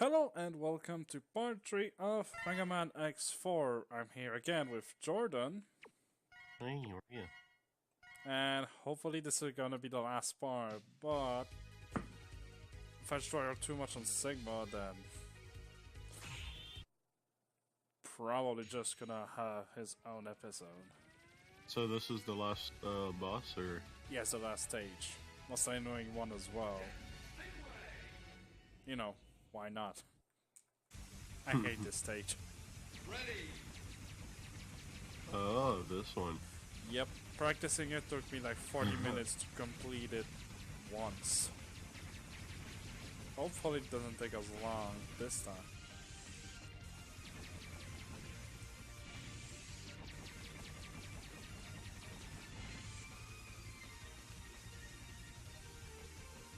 Hello and welcome to part 3 of Megaman X4. I'm here again with Jordan. Hey, how are you? And hopefully this is gonna be the last part, but if I struggle too much on Sigma, then probably just gonna have his own episode. So this is the last boss, or? Yes, the last stage. Most annoying one as well. You know, why not? I hate this stage. Ready. Oh, this one. Yep, practicing it took me like 40 minutes to complete it once. Hopefully it doesn't take as long this time.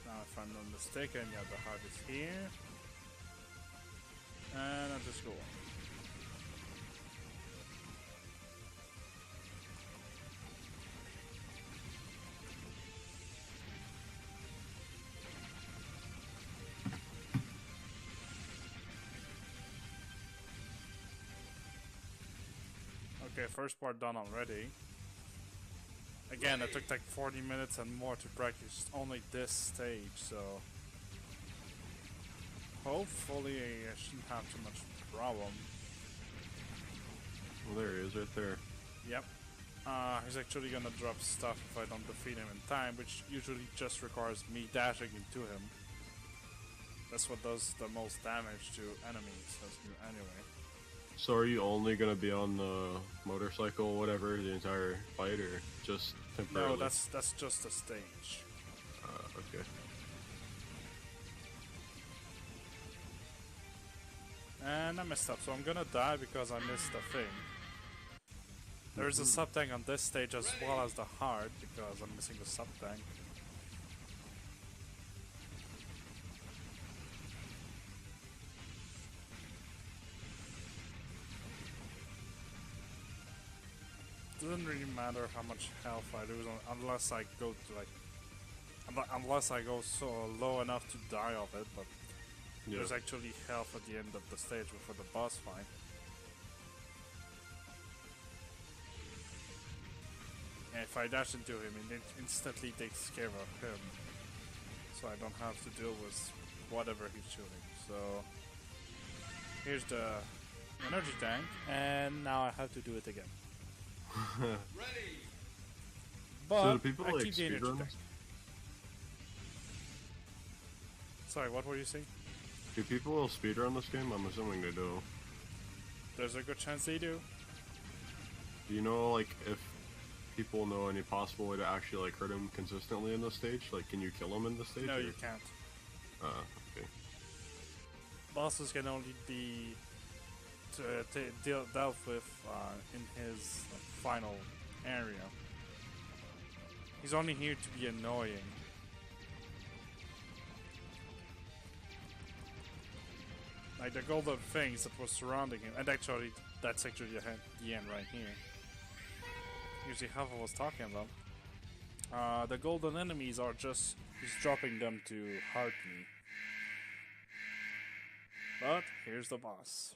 Now if I'm not mistaken, yeah, the heart is here. And I'll just go on. Okay, first part done already. Again, it took like 40 minutes and more to practice only this stage, so hopefully I shouldn't have too much problem. Well, there he is, right there. Yep. He's actually gonna drop stuff if I don't defeat him in time, which usually just requires me dashing into him. That's what does the most damage to enemies, anyway. So are you only gonna be on the motorcycle, whatever, the entire fight, or just temporarily? No, that's just a stage. Okay. And I messed up, so I'm gonna die because I missed the thing. There's a sub-tank on this stage as well as the heart, because I'm missing the sub-tank. Doesn't really matter how much health I lose unless I go to like unless I go so low enough to die of it, but Yeah. there's actually health at the end of the stage before the boss fight. And if I dash into him, it instantly takes care of him, so I don't have to deal with whatever he's shooting. So here's the energy tank, and now I have to do it again. Ready. But So do people I like keep the energy speedrun? tank. Sorry, what were you saying? Do people speedrun this game? I'm assuming they do. There's a good chance they do. Do you know, like, if people know any possible way to actually, like, hurt him consistently in this stage? Like, can you kill him in this stage? No, or? you can't. Okay. Bosses can only be dealt with in his final area. He's only here to be annoying. Like the golden things that was surrounding him, and actually, that's actually the end right here. Usually, half I was talking about. The golden enemies are just he's dropping them to hurt me. But here's the boss.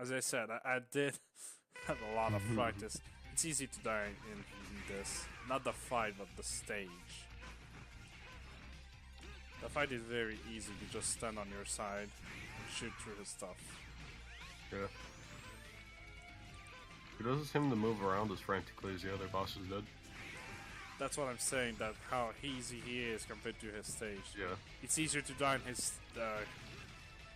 As I said, I did have a lot of practice. It's easy to die in this. Not the fight, but the stage. The fight is very easy. You just stand on your side and shoot through his stuff. Yeah. He doesn't seem to move around as frantically as the other bosses did. That's what I'm saying, that how easy he is compared to his stage. Yeah. It's easier to die in his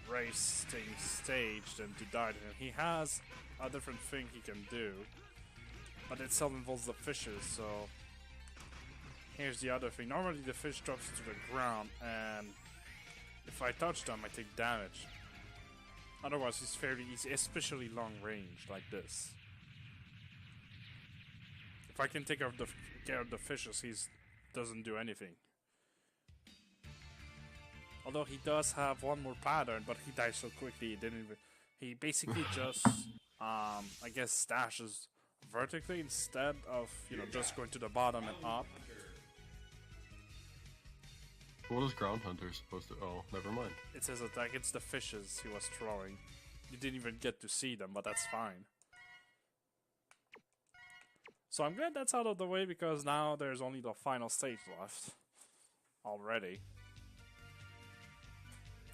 racing stage than to die to him. He has a different thing he can do, but it still involves the fishes, so here's the other thing. Normally the fish drops to the ground, and if I touch them, I take damage. Otherwise, it's fairly easy, especially long range like this. If I can take care of the fishes, he doesn't do anything. Although he does have one more pattern, but he dies so quickly, he didn't even. He basically just, I guess, stashes vertically instead of just going to the bottom and up. what is Ground Hunter supposed to... Oh, never mind. It says attack. It's the fishes he was throwing. You didn't even get to see them, but that's fine. So I'm glad that's out of the way because now there's only the final stage left. Already.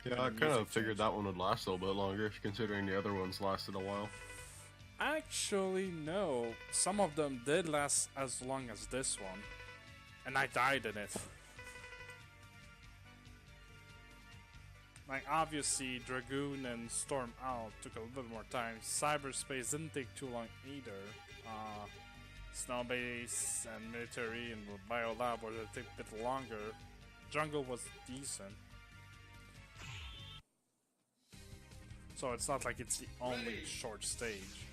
Yeah, I kind of figured that one would last a little bit longer, considering the other ones lasted a while. Actually, no. Some of them did last as long as this one. And I died in it. Like, obviously, Dragoon and Storm Owl took a little bit more time. Cyberspace didn't take too long either. Snow Base and Military and Biolab were a bit longer. Jungle was decent. So it's not like it's the only short stage.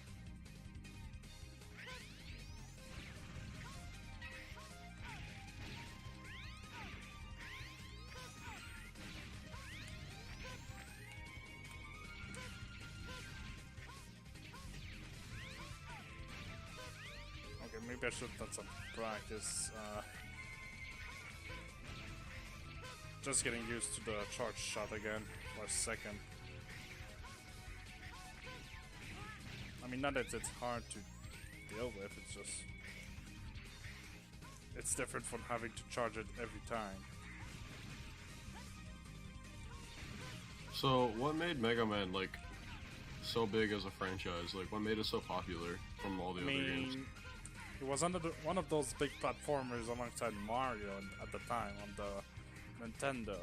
Okay, maybe I should have done some practice. Just getting used to the charge shot again for a second. I mean, not that it's hard to deal with, it's just... It's different from having to charge it every time. So, what made Mega Man, like, so big as a franchise? Like, what made it so popular from all the other games? It was one of those big platformers alongside Mario at the time on the Nintendo.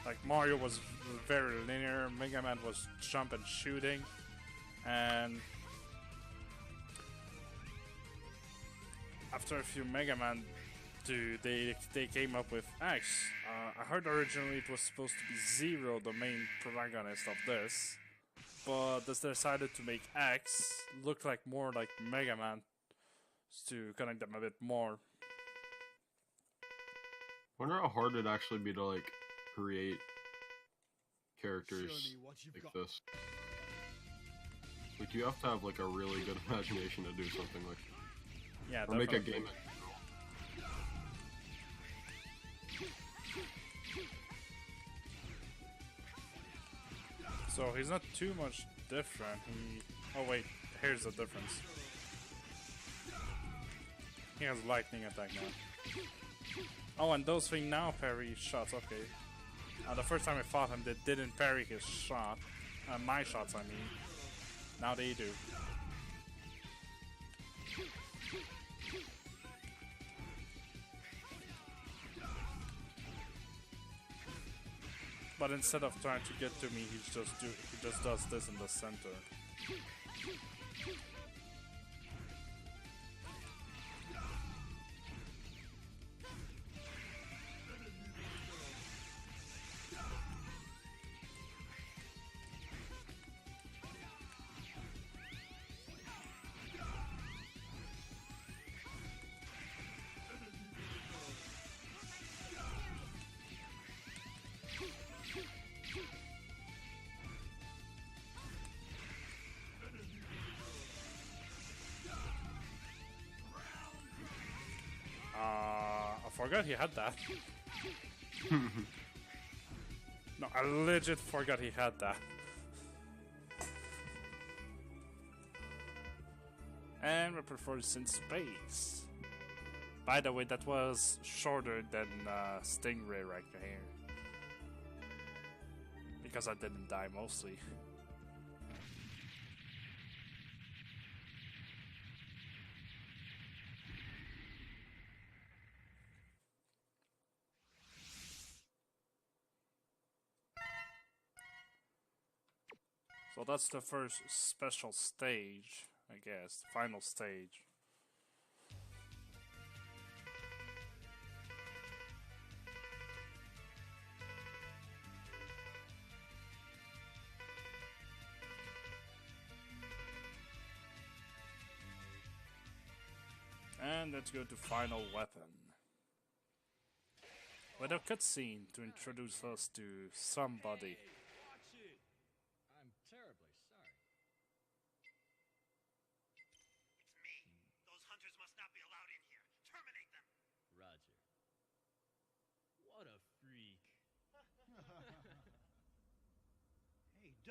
Like, Mario was very linear, Mega Man was jump and shooting, and after a few Mega Man 2, they came up with X. I heard originally it was supposed to be Zero, the main protagonist of this, but they decided to make X look like more like Mega Man to connect them a bit more. Wonder how hard it'd actually be to, like, create characters like this. Like, you have to have, like, a really good imagination to do something like... Yeah, or make a game. So he's not too much different. Oh wait, here's the difference. He has lightning attack now. Oh, and those things now parry shots. Okay. The first time I fought him, they didn't parry his shot. My shots, I mean. Now they do. But instead of trying to get to me, he just does this in the center. I forgot he had that. No, I legit forgot he had that. And we're performing in space. By the way, that was shorter than Stingray right here. Because I didn't die mostly. So that's the first special stage, I guess, final stage. And let's go to final weapon. With a cutscene to introduce us to somebody.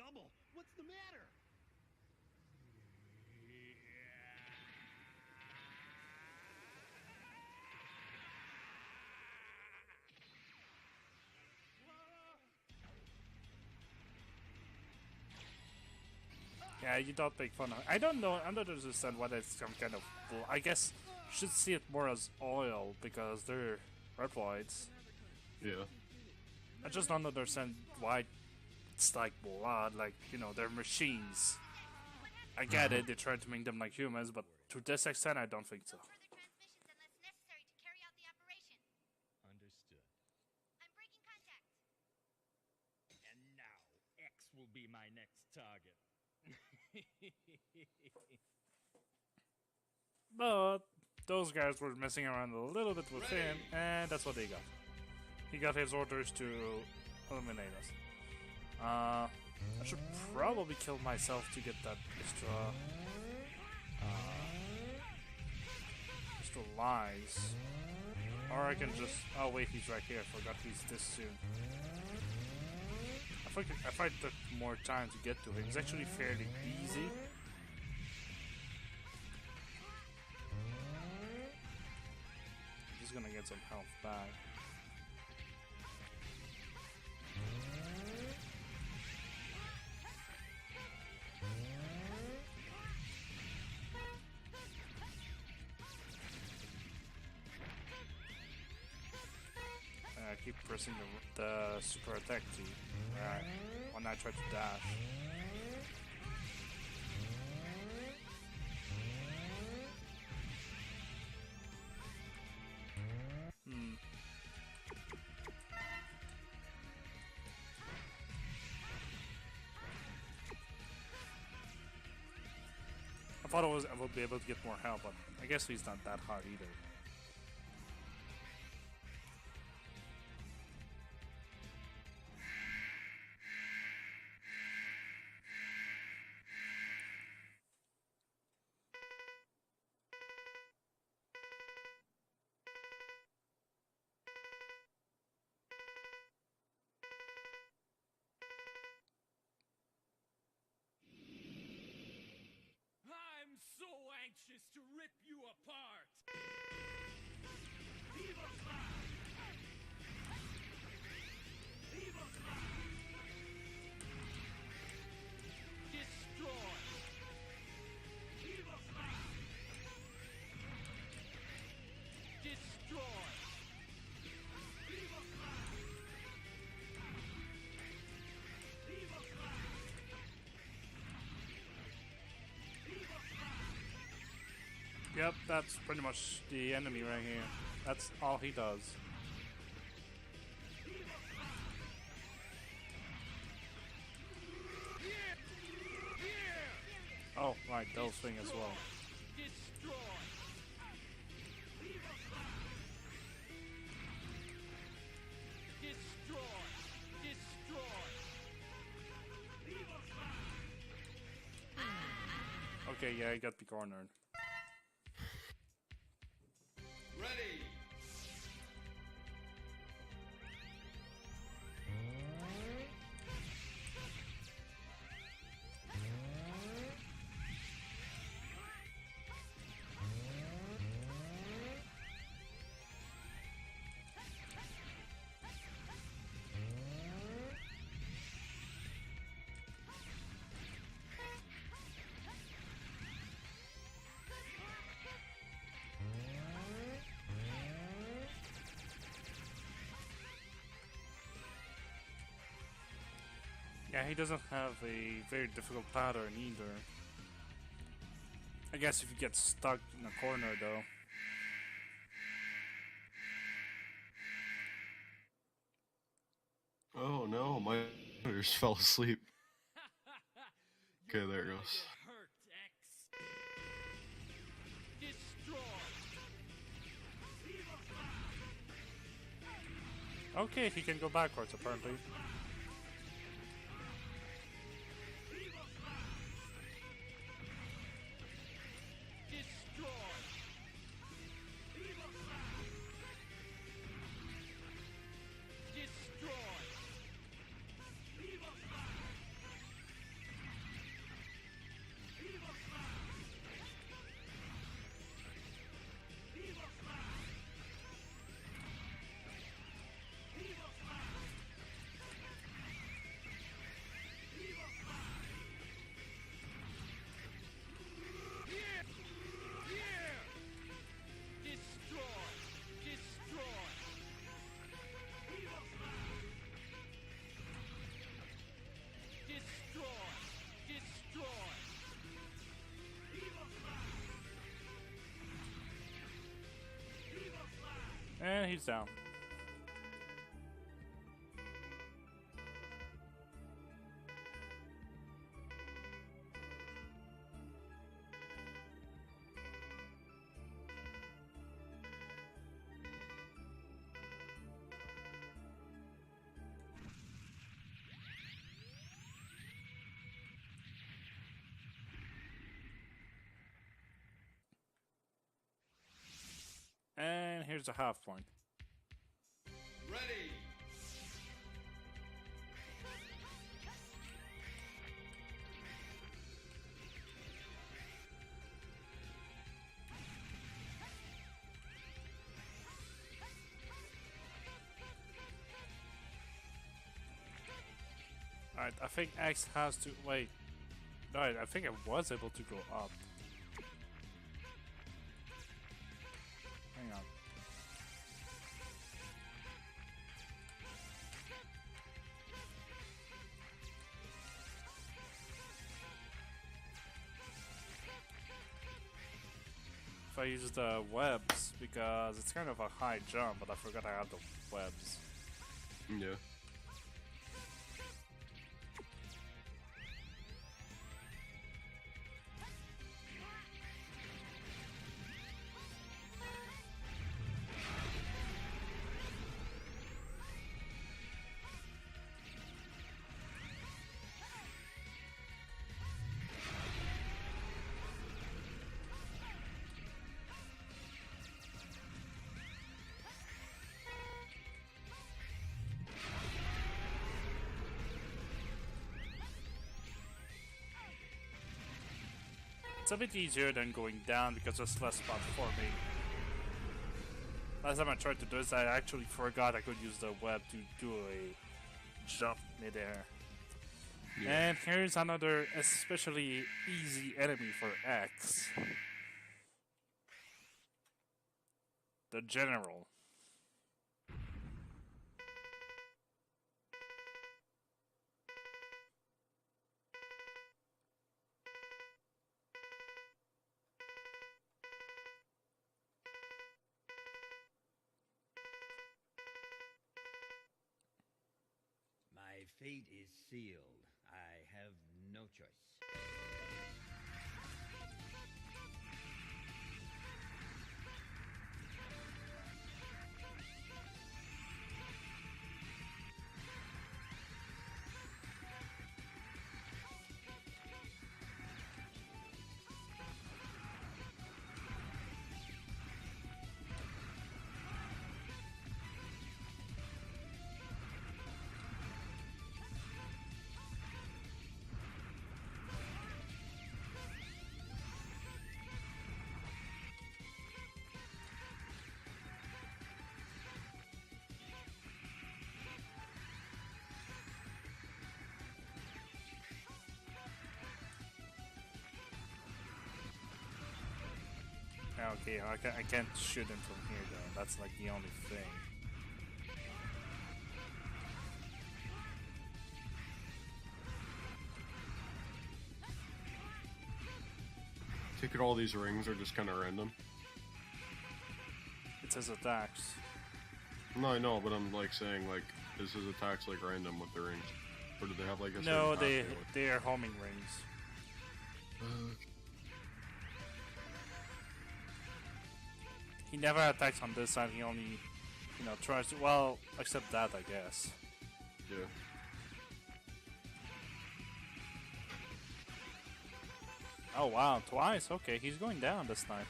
double. What's the matter? Yeah, you don't make fun of it. I don't know. I don't understand why it's some kind of. I guess you should see it more as oil because they're reploids. Yeah. I just don't understand why it's like blood. Like, you know, they're machines. I get it. They try to make them like humans, but to this extent, I don't think so. Further transmissions unless necessary to carry out the operation. Understood. I'm breaking contact. And now, X will be my next target. But those guys were messing around a little bit with him, and that's what they got. He got his orders to eliminate us. I should probably kill myself to get that extra lives. Or I can just... Oh wait, he's right here. I forgot he's this soon. If I took more time to get to him, it's actually fairly easy. He's gonna get some health back. I keep pressing the super attack key when I try to dash. I thought I would be able to get more help, but I guess he's not that hard either. I'm so anxious to rip you apart. Destroy. Destroy. Yep, that's pretty much the enemy right here. That's all he does. Oh, right, those thing as well. Destroy. Destroy. Destroy. Okay, yeah, I got me cornered. Ready. Yeah, he doesn't have a very difficult pattern either. I guess if you get stuck in a corner though. Oh no, my just fell asleep. Okay, there it goes. Hurt, X. Destroy. Okay, he can go backwards apparently. Destroy. Destroy. And he's down. And here's a half point. Ready. Alright, I think X has to wait. Alright, I think I was able to go up. Hang on. If I use the webs, because it's kind of a high jump, but I forgot I had the webs. Yeah. It's a bit easier than going down because there's less spot for me. Last time I tried to do this, I actually forgot I could use the web to do a jump midair. Yeah. And here's another especially easy enemy for X. The General. My fate is sealed. I have no choice. Okay, I can't shoot him from here though. That's like the only thing. Take it all these rings are just kind of random. It says attacks. No, I know, but I'm like saying like, is his attacks like random with the rings? Or do they have like a No, certain path they are homing rings. He never attacks on this side, he only, tries to, well, except that, I guess. Yeah. Oh wow, twice, okay, he's going down this time.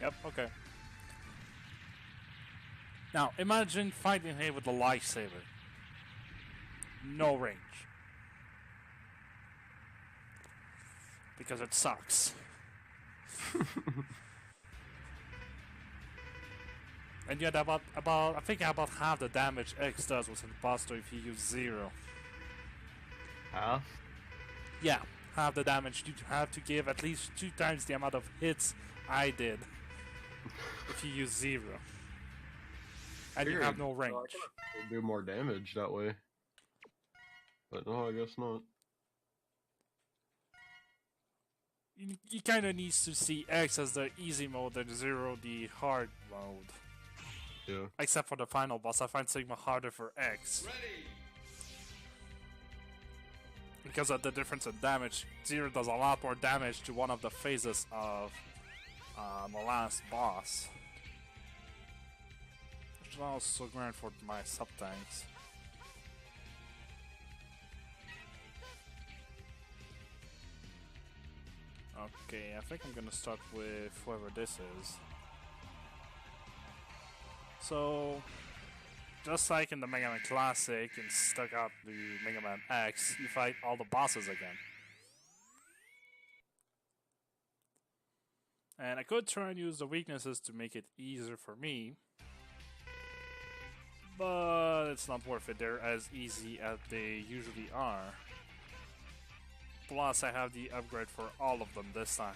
Yep, okay. Now, imagine fighting him with a lightsaber. No range. Because it sucks. And yet about I think about half the damage X does with Imposter if you use 0. Half? Yeah, half the damage you have to give at least 2 times the amount of hits I did if you use 0. And you have no range. Do more damage that way. But no, I guess not. you kind of needs to see X as the easy mode and 0 the hard mode. Yeah. Except for the final boss, I find Sigma harder for X. Ready. Because of the difference in damage. 0 does a lot more damage to one of the phases of the last boss. Which is also grand for my sub-tanks. Okay, I think I'm gonna start with whoever this is. So, just like in the Mega Man Classic and stuck out the Mega Man X, you fight all the bosses again. And I could try and use the weaknesses to make it easier for me, but it's not worth it. They're as easy as they usually are. Plus, I have the upgrade for all of them this time.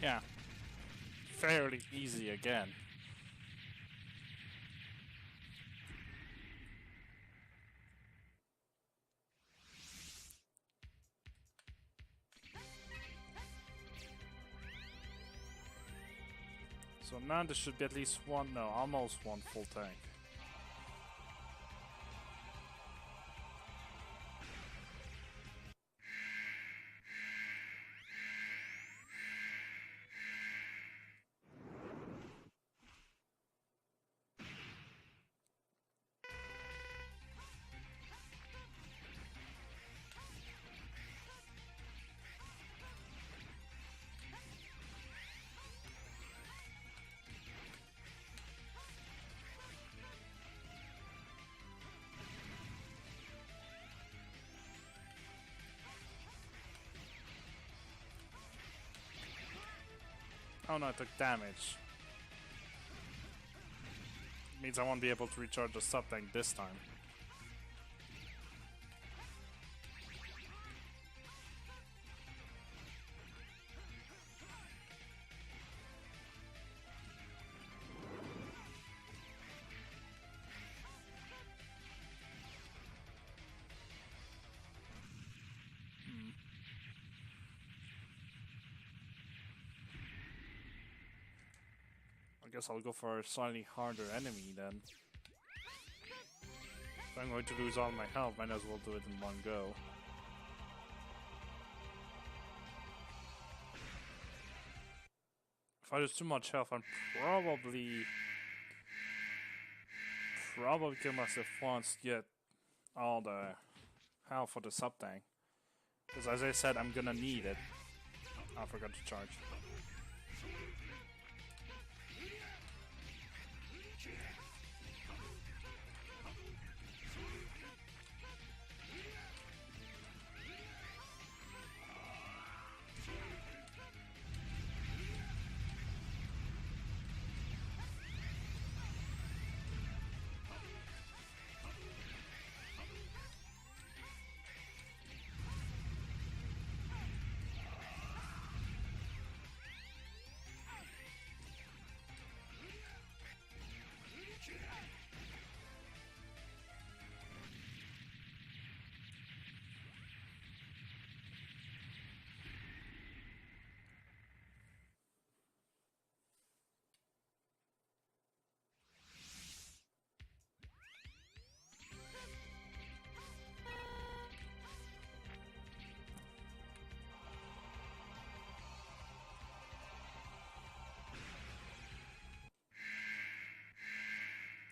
Yeah, fairly easy again. So now there should be at least one, no, almost one full tank. Oh no, I took damage. Means I won't be able to recharge the sub-tank this time. I guess I'll go for a slightly harder enemy then. If I'm going to lose all my health, might as well do it in one go. If I lose too much health, I'm probably kill myself once to get all the health for the sub-tank. Because as I said, I'm gonna need it. I forgot to charge.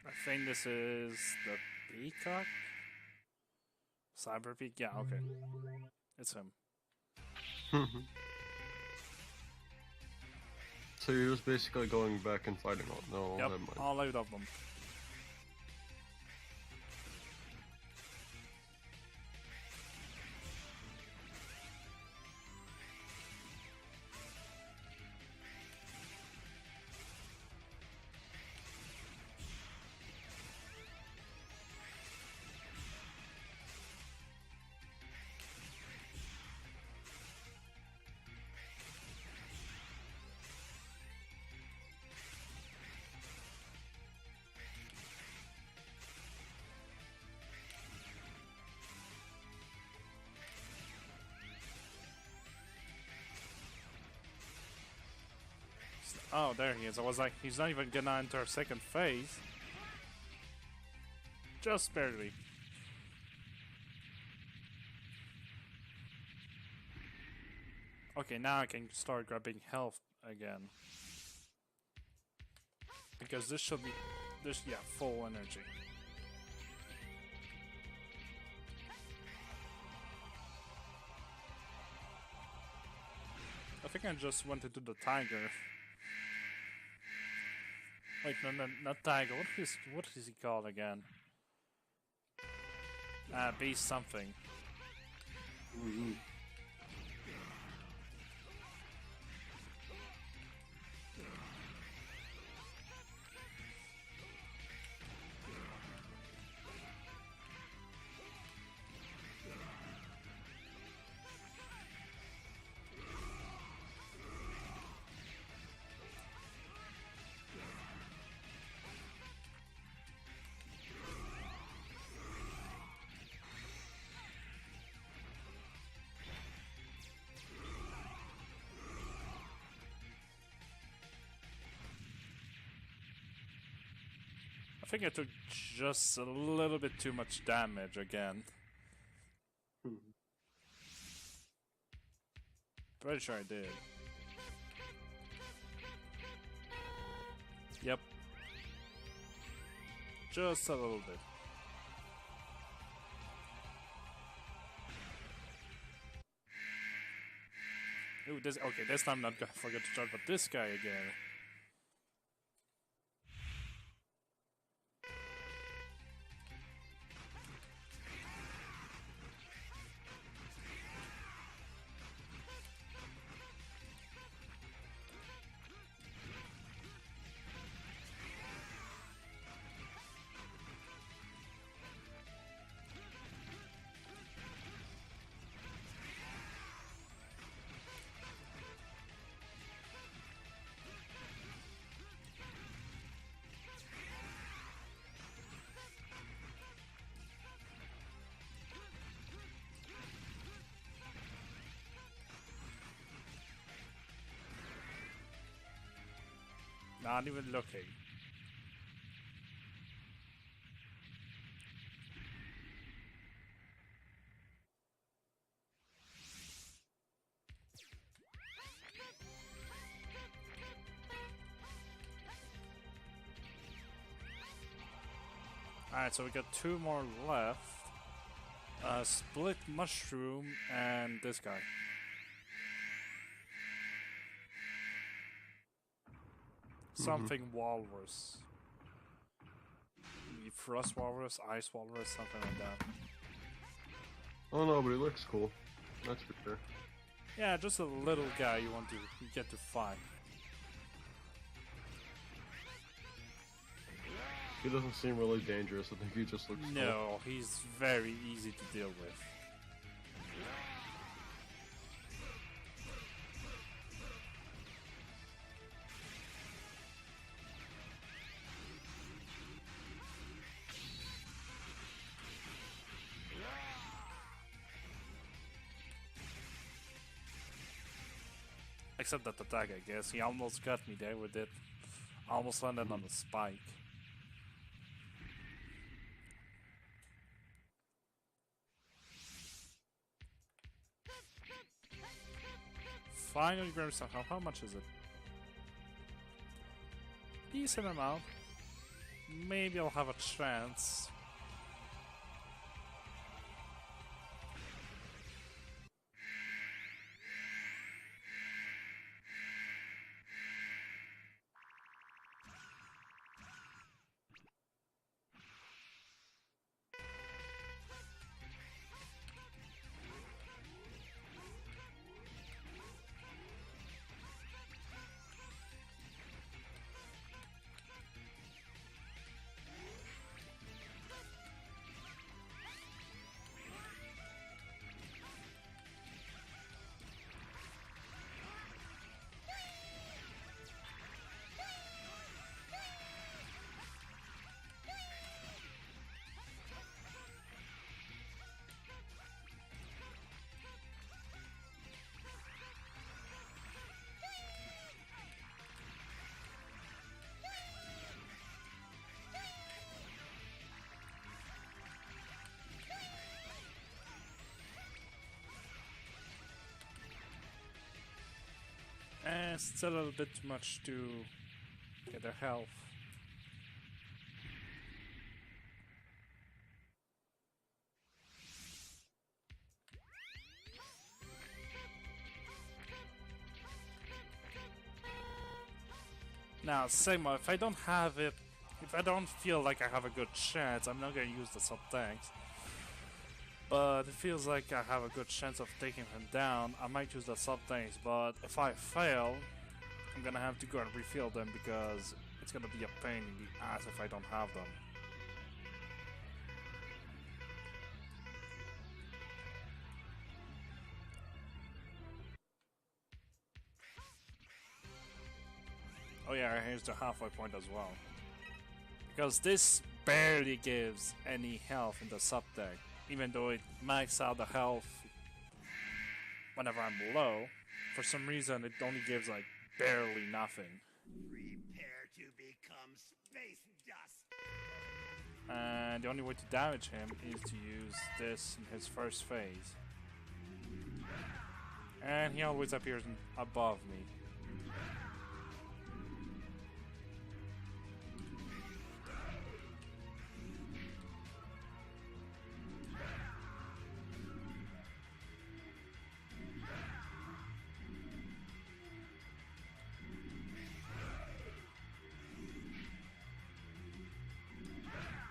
I think this is the peacock? Cyber peak? Yeah, okay. It's him. So you're just basically going back and fighting all. No, Yep, never mind. all 8 of them. Oh, there he is. I was like, he's not even gonna enter second phase. Just barely. Okay, now I can start grabbing health again. Because this should be... this, yeah, full energy. I think I just went into the tiger. Wait, no, not tiger. What is he called again? Beast something. I think I took just a little bit too much damage again. Pretty sure I did. Yep. Just a little bit. Ooh, this, okay, this time I'm not gonna forget to start with this guy again. Not even looking. Alright, so we got 2 more left. Split mushroom and this guy. Something walrus. Maybe frost walrus, ice walrus, something like that. Oh no, but he looks cool. That's for sure. Yeah, just a little guy you want to get to fight. He doesn't seem really dangerous. I think he just looks cool. No, he's very easy to deal with. Except that attack, I guess. He almost got me there with it. Almost landed on the spike. Finally grab some help. How much is it? Decent amount. Maybe I'll have a chance. it's still a little bit too much to get their health. Now, Sigma, if I don't have it, if I don't feel like I have a good chance, I'm not gonna use the sub-tanks. But it feels like I have a good chance of taking him down. I might use the sub-tanks, but if I fail, I'm gonna have to go and refill them because it's gonna be a pain in the ass if I don't have them. Oh yeah, here's the halfway point as well. Because this barely gives any health in the sub-deck. Even though it maxes out the health whenever I'm low, for some reason it only gives like barely nothing. Prepare to become space dust. And the only way to damage him is to use this in his first phase. And he always appears above me.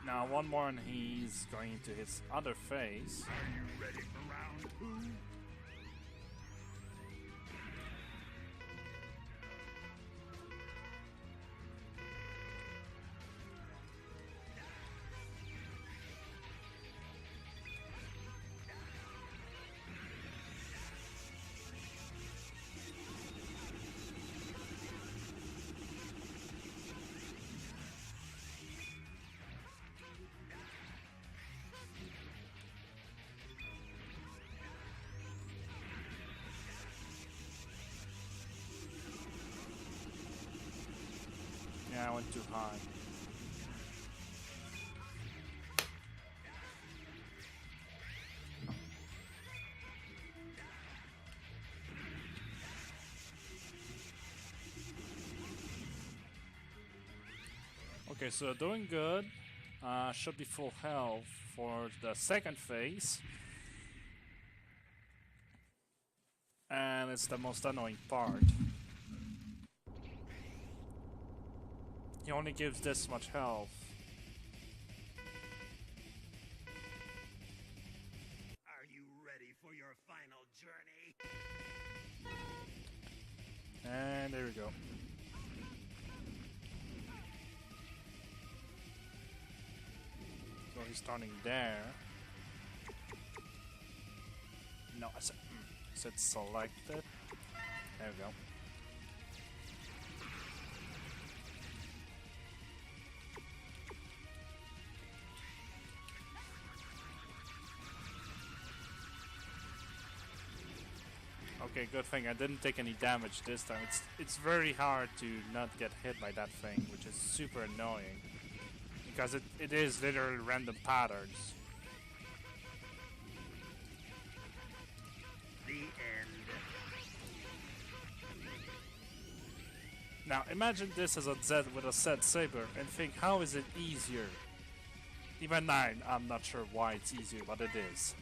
Now one more and he's going to his other phase. Are you ready for round 2? Yeah, I went too high. Okay, so doing good. Should be full health for the second phase. And it's the most annoying part. He only gives this much health. Are you ready for your final journey? And there we go. So he's starting there. No, I said selected. There we go. Okay, good thing I didn't take any damage this time. It's very hard to not get hit by that thing, which is super annoying. Because it is literally random patterns. The end. Now imagine this as a Z with a Z saber and think how is it easier? Even I'm not sure why it's easier, but it is.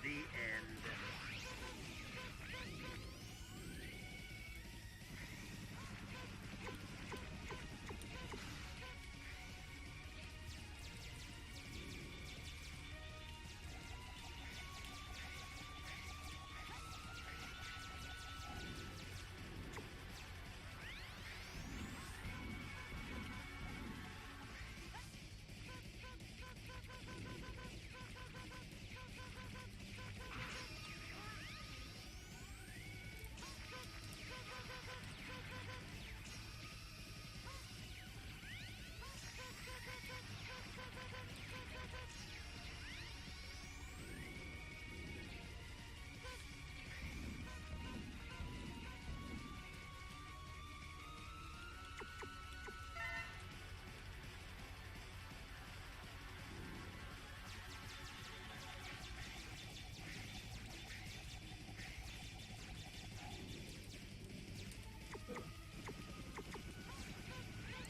The end.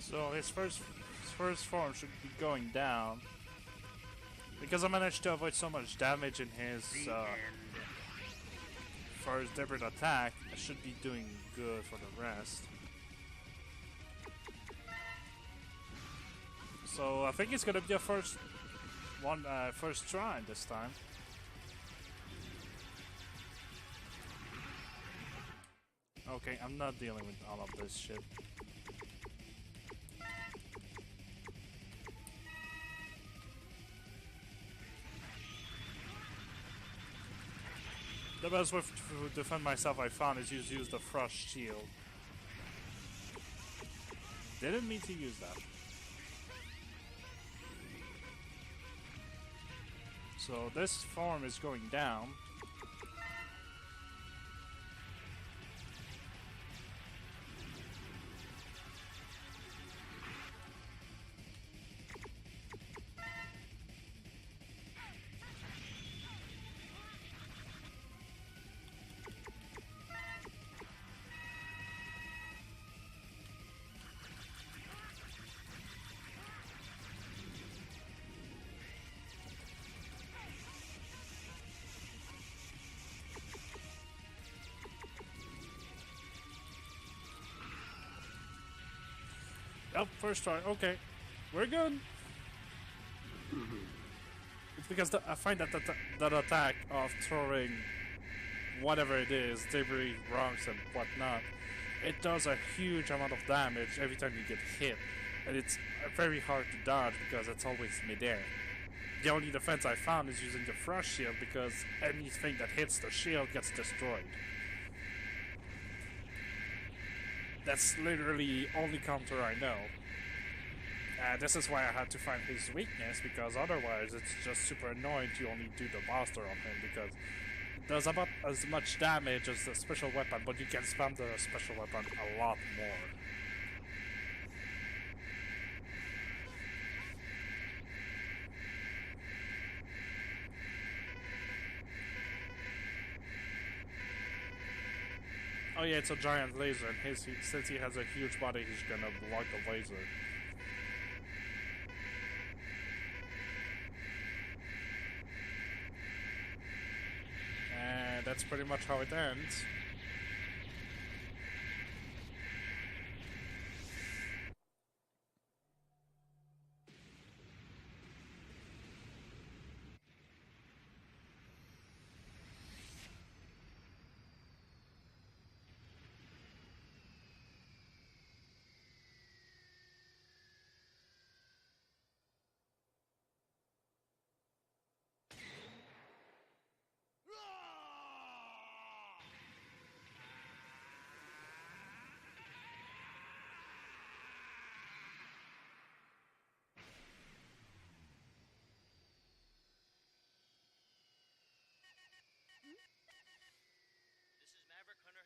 So his first form should be going down. Because I managed to avoid so much damage in his first debut attack, I should be doing good for the rest. So I think it's gonna be a first try this time. Okay, I'm not dealing with all of this shit. The best way to defend myself I found is use the frost shield. Didn't mean to use that. So this form is going down. Yep, first try. Okay, we're good. It's because I find that that attack of throwing whatever it is, debris, rocks, and whatnot, it does a huge amount of damage every time you get hit, and it's very hard to dodge because it's always midair. The only defense I found is using the frost shield because anything that hits the shield gets destroyed. That's literally the only counter I know. This is why I had to find his weakness, because otherwise it's just super annoying to only do the master on him, because it does about as much damage as the special weapon, but you can spam the special weapon a lot more. Oh yeah, it's a giant laser, and since he has a huge body, he's gonna block the laser. And that's pretty much how it ends.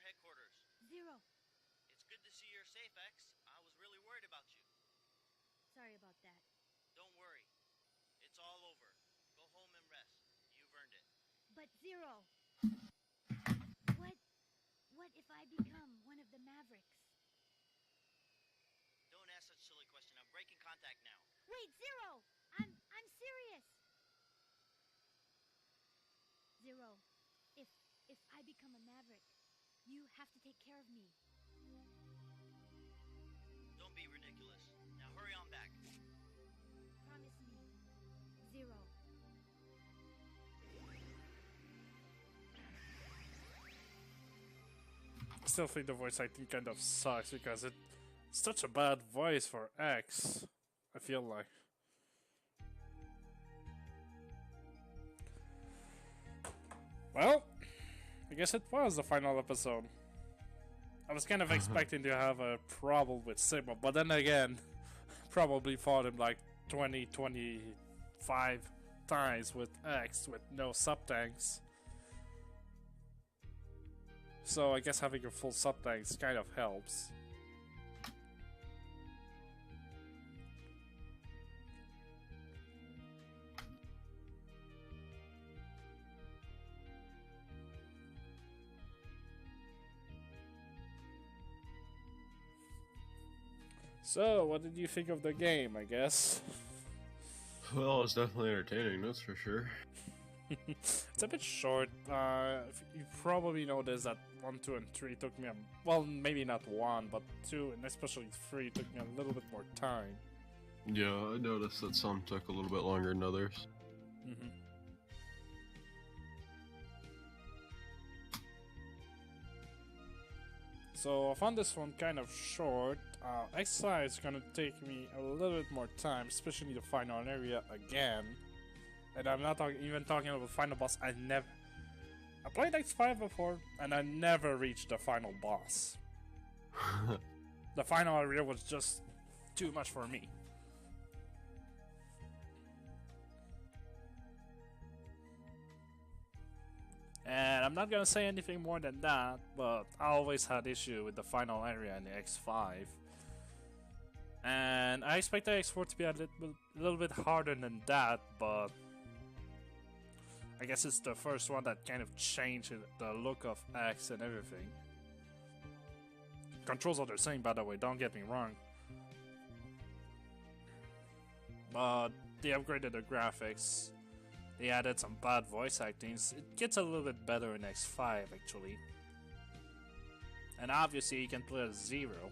Headquarters. Zero. It's good to see you're safe, X. I was really worried about you. Sorry about that. Don't worry. It's all over. Go home and rest. You've earned it. But Zero. What if I become one of the Mavericks? Don't ask such a silly question. I'm breaking contact now. Wait, Zero! I'm serious. Zero, if I become a Maverick, you have to take care of me. Don't be ridiculous. Now hurry on back. Promise me. Zero. I still think the voice acting kind of sucks because it's such a bad voice for X, I feel like. Well, I guess it was the final episode. I was kind of expecting to have a problem with Sigma, but then again, probably fought him like 25 times with X with no sub-tanks. So I guess having a full sub-tanks kind of helps. So, what did you think of the game, I guess? Well, it's definitely entertaining, that's for sure. It's a bit short. You probably noticed that 1, 2, and 3 took me well, maybe not 1, but 2, and especially 3 took me a little bit more time. Yeah, I noticed that some took a little bit longer than others. Mm-hmm. So I found this one kind of short. X5 is gonna take me a little bit more time, especially the final area again. And I'm not even talking about the final boss. I played X5 before, and I never reached the final boss. The final area was just too much for me. And I'm not gonna say anything more than that, but I always had issue with the final area in the X5. And I expect the X4 to be a little bit harder than that, but I guess it's the first one that kind of changed the look of X and everything. Controls are the same, by the way, don't get me wrong. But they upgraded the graphics. They added some bad voice actings. It gets a little bit better in X5 actually. And obviously you can play as Zero.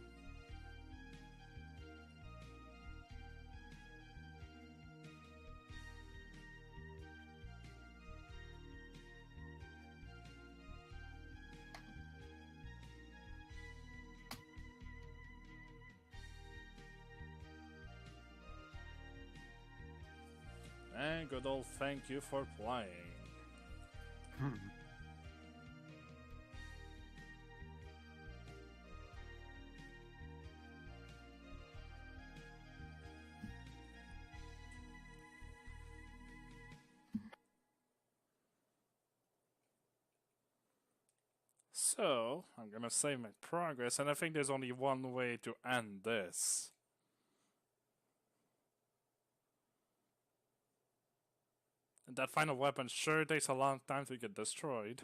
And good old thank you for playing. So, I'm gonna save my progress, and I think there's only one way to end this. And that final weapon sure takes a long time to get destroyed.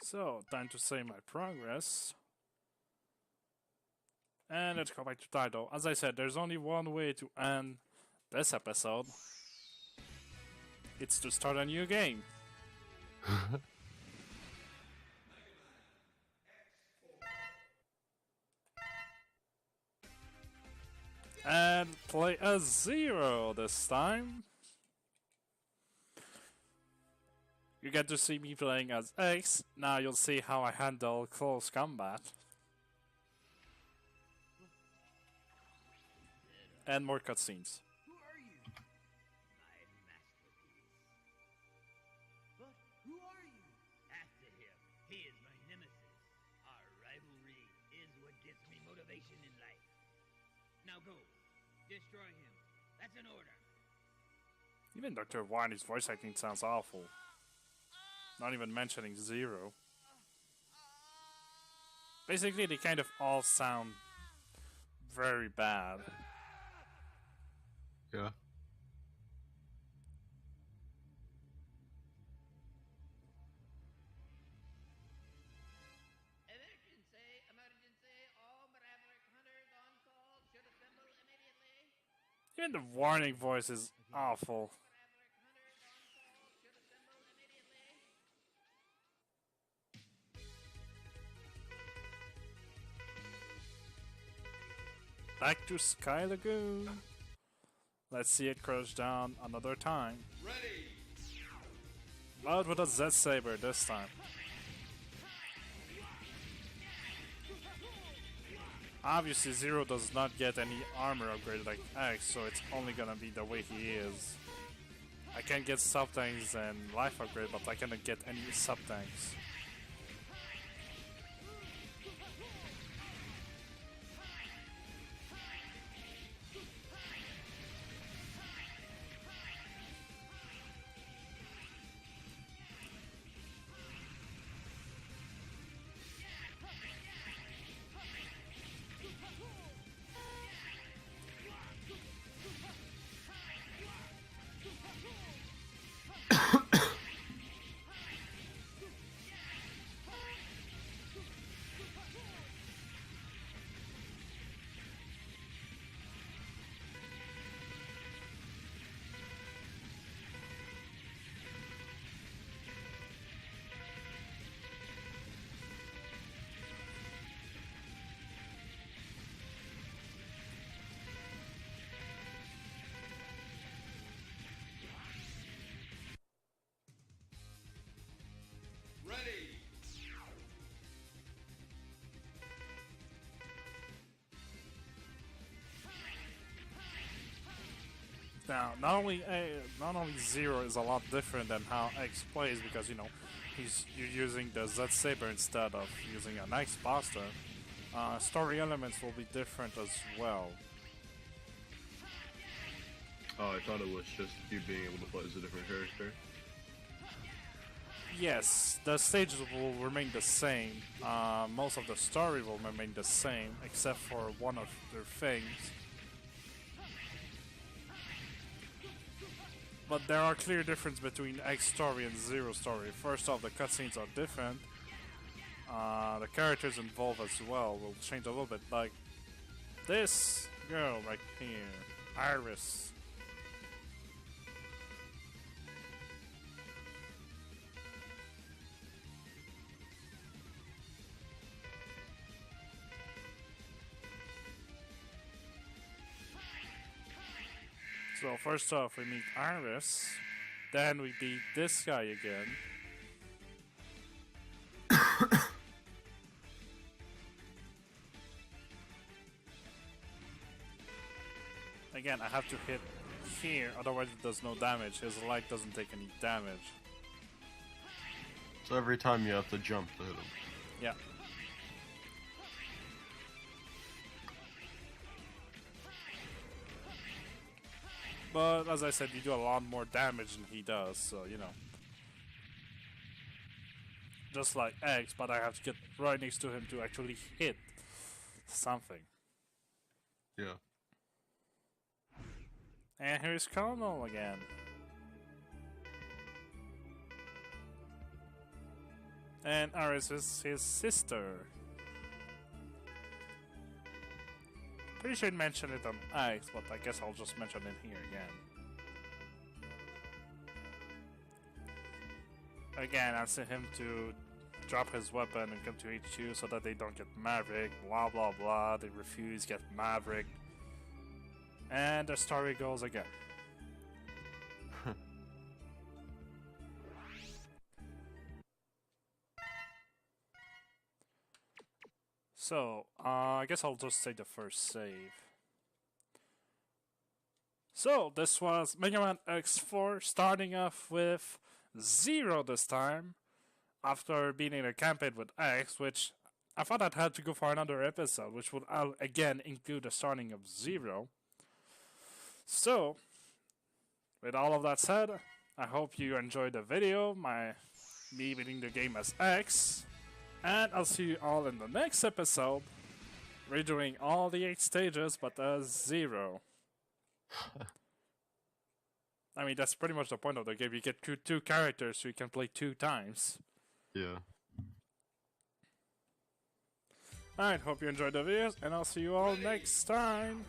So, time to save my progress. And let's go back to title. As I said, there's only one way to end this episode. It's to start a new game. And play as Zero this time. You get to see me playing as X. Now you'll see how I handle close combat. And more cutscenes. Who are you? My masterpiece. But who are you? After him. He is my nemesis. Our rivalry is what gets me motivation in life. Now go. Destroy him. That's an order. Even Dr. Wiley's voice acting sounds awful. Not even mentioning Zero. Basically, they kind of all sound very bad. Yeah. Emergency, all Maverick hunters on call should assemble immediately. Even the warning voice is awful. Maverick hunters on call should assemble immediately. Back to Sky Lagoon. Let's see it crouch down another time. Ready. But with a Z-Saber this time. Obviously Zero does not get any armor upgrade like X, so it's only gonna be the way he is. I can get sub-tanks and life upgrade, but I cannot get any sub-tanks. Now, not only Zero is a lot different than how X plays because you're using the Z Saber instead of using an X Buster. Story elements will be different as well. Oh, I thought it was just you being able to play as a different character. Yes, the stages will remain the same. Most of the story will remain the same, except for one of their things. But there are clear differences between X story and Zero story. First off, the cutscenes are different. The characters involved as well will change a little bit. Like this girl right here, Iris. So first off, we meet Iris, then we beat this guy again. Again, I have to hit here, otherwise it does no damage. His light doesn't take any damage. So every time you have to jump to hit him. Yeah. But as I said, you do a lot more damage than he does, so just like X, but I have to get right next to him to actually hit something. Yeah. And here's Colonel again. And Iris is his sister. Pretty sure I mentioned it on X, but I guess I'll just mention it here again. Again, ask him to drop his weapon and come to HQ so that they don't get Maverick, blah blah blah, they refuse, get Maverick. And the story goes again. So, I guess I'll just say the first save. So, this was Megaman X4, starting off with Zero this time, after being in a campaign with X, which I thought I'd have to go for another episode, which would again include the starting of Zero. So, with all of that said, I hope you enjoyed the video, me beating the game as X. And I'll see you all in the next episode, redoing all the 8 stages, but as Zero. I mean, that's pretty much the point of the game. You get two characters, so you can play 2 times. Yeah. Alright, hope you enjoyed the videos, and I'll see you all next time.